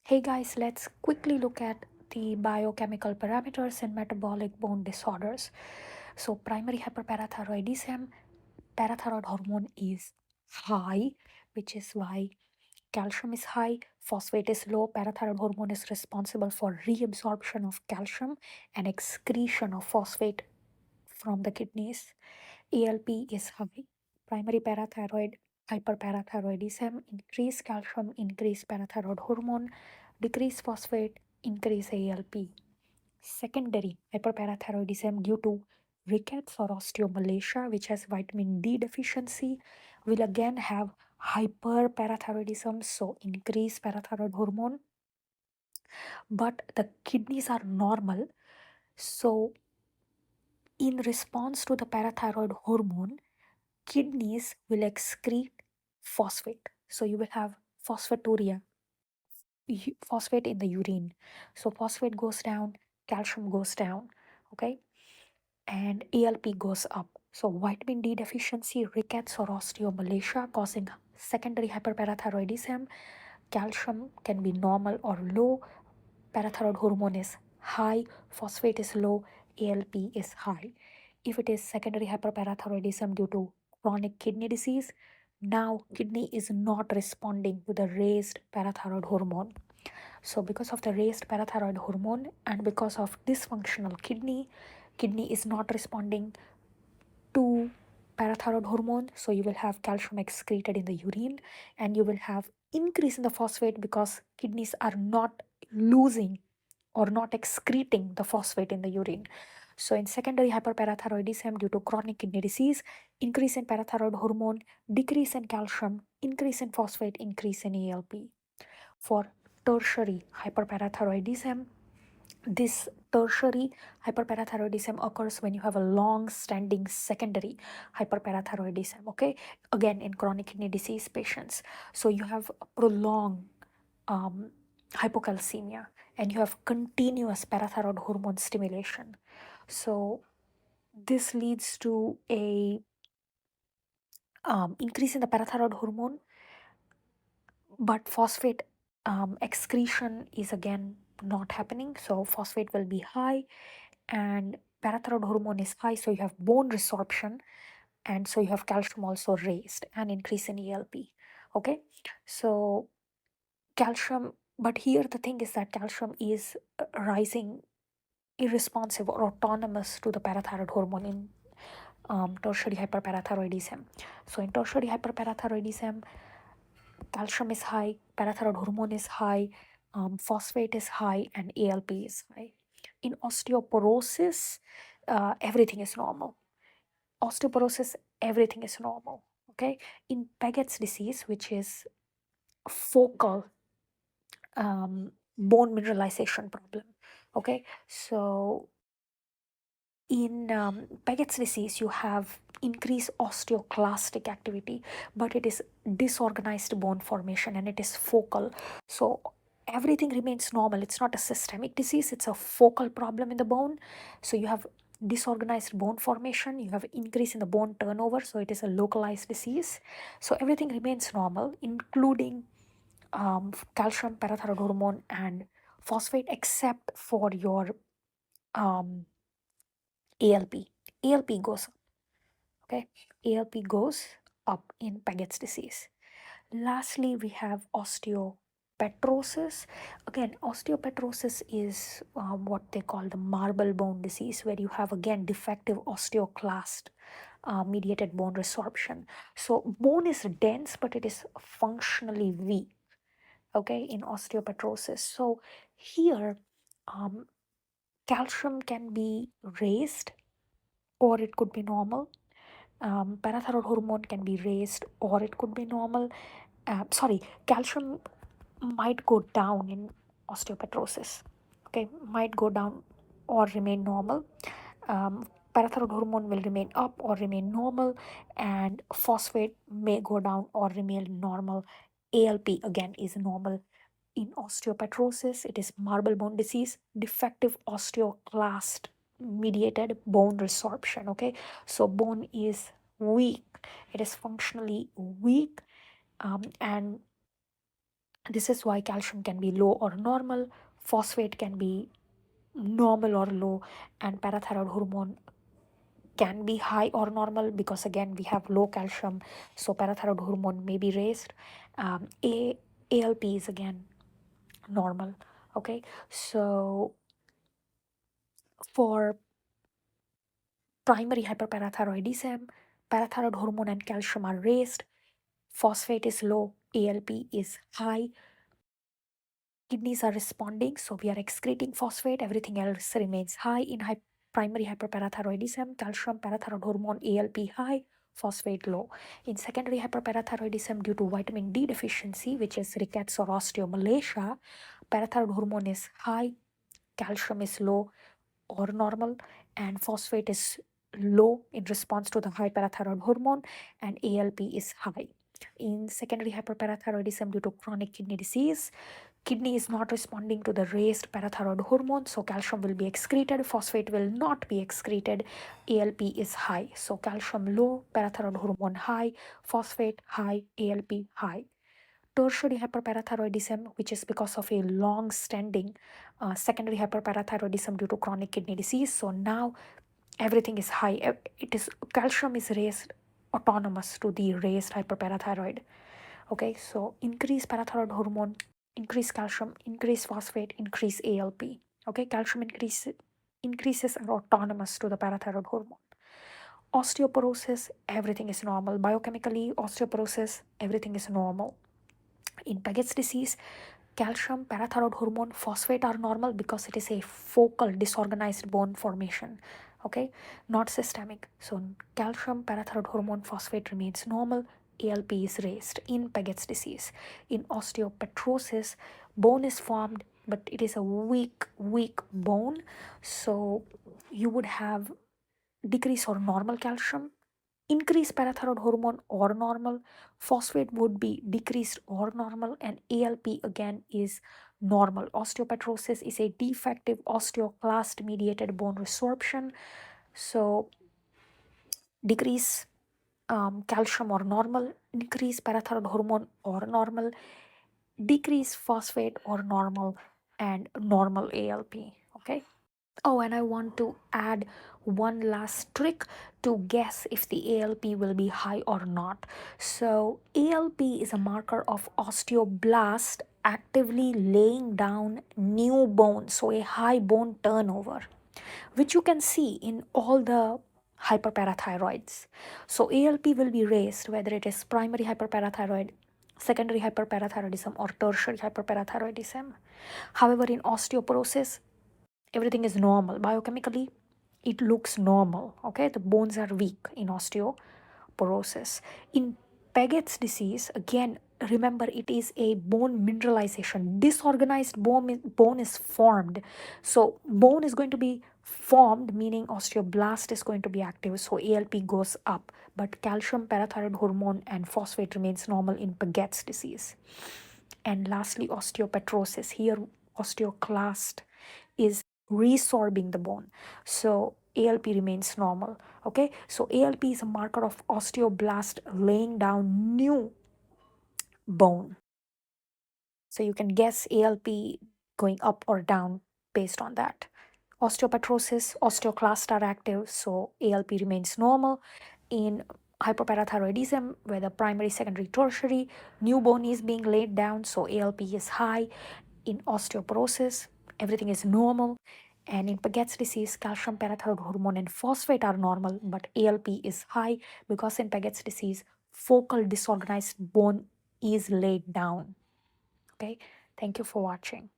Hey guys, let's quickly look at the biochemical parameters in metabolic bone disorders. So, primary hyperparathyroidism, parathyroid hormone is high, which is why calcium is high, phosphate is low. Parathyroid hormone is responsible for reabsorption of calcium and excretion of phosphate from the kidneys. ALP is high. Primary parathyroid hyperparathyroidism, increase calcium, increase parathyroid hormone, decrease phosphate, increase ALP. Secondary hyperparathyroidism due to rickets or osteomalacia, which has vitamin D deficiency, will again have hyperparathyroidism, so increase parathyroid hormone. But the kidneys are normal, so in response to the parathyroid hormone, kidneys will excrete phosphate. So you will have phosphaturia, phosphate in the urine. So phosphate goes down, calcium goes down, okay, and ALP goes up. So vitamin D deficiency, rickets, or osteomalacia causing secondary hyperparathyroidism. Calcium can be normal or low. Parathyroid hormone is high, phosphate is low, ALP is high. If it is secondary hyperparathyroidism due to chronic kidney disease, now kidney is not responding to the raised parathyroid hormone. So because of the raised parathyroid hormone and because of dysfunctional kidney is not responding to parathyroid hormone, so you will have calcium excreted in the urine and you will have increase in the phosphate because kidneys are not losing or not excreting the phosphate in the urine. So in secondary hyperparathyroidism due to chronic kidney disease, increase in parathyroid hormone, decrease in calcium, increase in phosphate, increase in ALP. For tertiary hyperparathyroidism, this tertiary hyperparathyroidism occurs when you have a long standing secondary hyperparathyroidism, okay, again in chronic kidney disease patients. So you have prolonged um, hypocalcemia and you have continuous parathyroid hormone stimulation. So this leads to a increase in the parathyroid hormone, but phosphate excretion is again not happening. So phosphate will be high and parathyroid hormone is high, so you have bone resorption, and so you have calcium also raised and increase in ALP. Okay, so calcium, but here the thing is that calcium is rising irresponsive or autonomous to the parathyroid hormone in tertiary hyperparathyroidism. So in tertiary hyperparathyroidism, calcium is high, parathyroid hormone is high, phosphate is high, and ALP is high. In osteoporosis, everything is normal. Osteoporosis, everything is normal. Okay. In Paget's disease, which is focal bone mineralization problem. Okay. So in Paget's disease, you have increased osteoclastic activity, but it is disorganized bone formation and it is focal. So everything remains normal. It's not a systemic disease, it's a focal problem in the bone. So you have disorganized bone formation, you have increase in the bone turnover, so it is a localized disease. So everything remains normal, including calcium, parathyroid hormone, and phosphate, except for your um, ALP. ALP goes up. Okay, ALP goes up in Paget's disease. Lastly, we have osteopetrosis. Again, osteopetrosis is what they call the marble bone disease, where you have again defective osteoclast mediated bone resorption. So, bone is dense, but it is functionally weak. Okay, in osteopetrosis. So, here, um, calcium can be raised or it could be normal. Parathyroid hormone can be raised or it could be normal. Sorry, calcium might go down in osteopetrosis. Okay, might go down or remain normal. Parathyroid hormone will remain up or remain normal, and phosphate may go down or remain normal. ALP again is normal. In osteopetrosis, it is marble bone disease, defective osteoclast mediated bone resorption. Okay, so bone is weak, it is functionally weak, and This is why calcium can be low or normal, phosphate can be normal or low, and parathyroid hormone can be high or normal because again we have low calcium, so parathyroid hormone may be raised. ALP is again normal. Okay, so for primary hyperparathyroidism, parathyroid hormone and calcium are raised, phosphate is low, ALP is high, kidneys are responding, so we are excreting phosphate, everything else remains high. In primary hyperparathyroidism, calcium, parathyroid hormone, ALP high, phosphate low. In secondary hyperparathyroidism, due to vitamin D deficiency, which is rickets or osteomalacia, parathyroid hormone is high, calcium is low or normal, and phosphate is low in response to the high parathyroid hormone, and ALP is high. In secondary hyperparathyroidism due to chronic kidney disease, kidney is not responding to the raised parathyroid hormone, so calcium will be excreted, phosphate will not be excreted, ALP is high. So calcium low, parathyroid hormone high, phosphate high, ALP high. Tertiary hyperparathyroidism, which is because of a long standing secondary hyperparathyroidism due to chronic kidney disease. So now everything is high. It is calcium is raised autonomous to the raised hyperparathyroid. Okay, so increase parathyroid hormone, increase calcium, increase phosphate, increase ALP. Okay, calcium increases are autonomous to the parathyroid hormone. Osteoporosis, everything is normal. Biochemically, osteoporosis, everything is normal. In Paget's disease, calcium, parathyroid hormone, phosphate are normal because it is a focal disorganized bone formation. Okay, not systemic. So calcium, parathyroid hormone, phosphate remains normal. ALP is raised in Paget's disease. In osteopetrosis, bone is formed, but it is a weak bone. So you would have decrease or normal calcium, increase parathyroid hormone or normal, phosphate would be decreased or normal, and ALP again is normal. Osteopetrosis is a defective osteoclast mediated bone resorption. So decrease calcium or normal, increase parathyroid hormone or normal, decrease phosphate or normal, and normal ALP. Okay. Oh, and I want to add one last trick to guess if the ALP will be high or not. So, ALP is a marker of osteoblast actively laying down new bone, so a high bone turnover, which you can see in all the hyperparathyroids. So, ALP will be raised whether it is primary hyperparathyroid, secondary hyperparathyroidism, or tertiary hyperparathyroidism. However, in osteoporosis, everything is normal. Biochemically, it looks normal. Okay, the bones are weak in osteoporosis. In Paget's disease, again, remember it is a bone mineralization. Disorganized bone is formed. So, bone is going to be formed, meaning osteoblast is going to be active. So, ALP goes up. But calcium, parathyroid hormone, and phosphate remains normal in Paget's disease. And lastly, osteopetrosis. Here, osteoclast is resorbing the bone. So ALP remains normal. Okay, so ALP is a marker of osteoblast laying down new bone. So you can guess ALP going up or down based on that. Osteopetrosis, osteoclast are active, so ALP remains normal. In hyperparathyroidism, whether primary, secondary, tertiary, new bone is being laid down, so ALP is high. In osteoporosis, everything is normal. And in Paget's disease, calcium, parathyroid hormone, and phosphate are normal, but ALP is high because in Paget's disease, focal disorganized bone is laid down. Okay, thank you for watching.